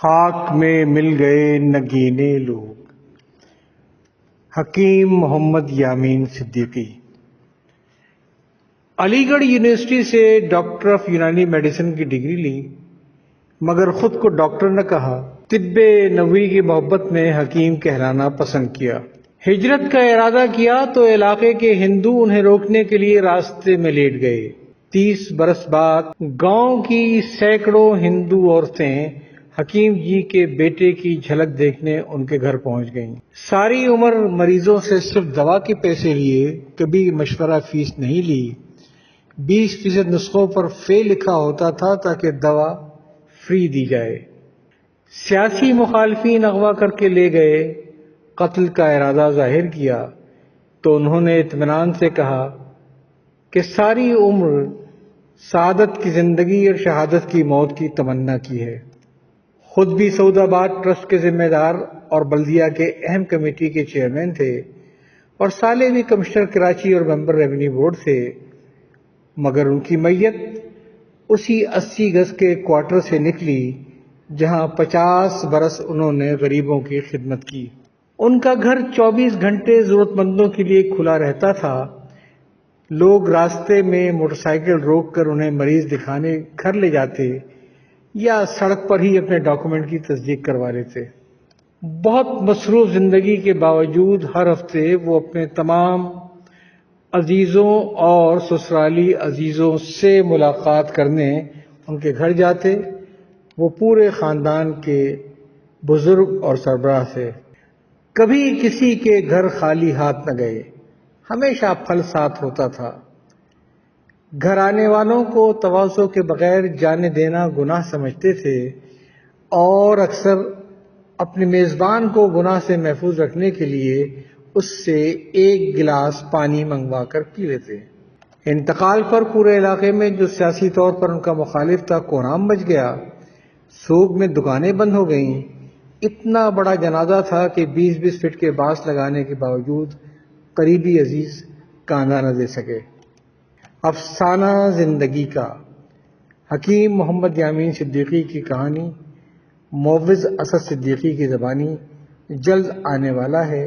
خاک میں مل گئے نگینے لوگ۔ حکیم محمد یامین صدیقی۔ علی گڑھ یونیورسٹی سے ڈاکٹر آف یونانی میڈیسن کی ڈگری لی، مگر خود کو ڈاکٹر نہ کہا۔ طب نبوی کی محبت میں حکیم کہلانا پسند کیا۔ ہجرت کا ارادہ کیا تو علاقے کے ہندو انہیں روکنے کے لیے راستے میں لیٹ گئے۔ 30 برس بعد گاؤں کی سینکڑوں ہندو عورتیں حکیم جی کے بیٹے کی جھلک دیکھنے ان کے گھر پہنچ گئیں۔ ساری عمر مریضوں سے صرف دوا کے پیسے لیے، کبھی مشورہ فیس نہیں لی۔ 20% نسخوں پر فیل لکھا ہوتا تھا تاکہ دوا فری دی جائے۔ سیاسی مخالفین اغوا کر کے لے گئے، قتل کا ارادہ ظاہر کیا تو انہوں نے اطمینان سے کہا کہ ساری عمر سعادت کی زندگی اور شہادت کی موت کی تمنا کی ہے۔ خود بھی سعود آباد ٹرسٹ کے ذمہ دار اور بلدیہ کے اہم کمیٹی کے چیئرمین تھے، اور سالے بھی کمشنر کراچی اور ممبر ریونیو بورڈ تھے، مگر ان کی میت اسی 80 گز کے کوارٹر سے نکلی جہاں 50 برس انہوں نے غریبوں کی خدمت کی۔ ان کا گھر 24 گھنٹے ضرورت مندوں کے لیے کھلا رہتا تھا۔ لوگ راستے میں موٹر سائیکل روک کر انہیں مریض دکھانے گھر لے جاتے یا سڑک پر ہی اپنے ڈاکومنٹ کی تصدیق کروا لیتے۔ بہت مصروف زندگی کے باوجود ہر ہفتے وہ اپنے تمام عزیزوں اور سسرالی عزیزوں سے ملاقات کرنے ان کے گھر جاتے۔ وہ پورے خاندان کے بزرگ اور سربراہ تھے۔ کبھی کسی کے گھر خالی ہاتھ نہ گئے، ہمیشہ پھل ساتھ ہوتا تھا۔ گھر آنے والوں کو تواضع کے بغیر جانے دینا گناہ سمجھتے تھے، اور اکثر اپنے میزبان کو گناہ سے محفوظ رکھنے کے لیے اس سے ایک گلاس پانی منگوا کر پی لیتے۔ انتقال پر پورے علاقے میں جو سیاسی طور پر ان کا مخالف تھا کوہرام مچ گیا۔ سوگ میں دکانیں بند ہو گئیں۔ اتنا بڑا جنازہ تھا کہ 20 فٹ کے بانس لگانے کے باوجود قریبی عزیز کاندھا نہ دے سکے۔ افسانہ زندگی کا حکیم محمد یامین صدیقی کی کہانی معوض اسد صدیقی کی زبانی جلد آنے والا ہے۔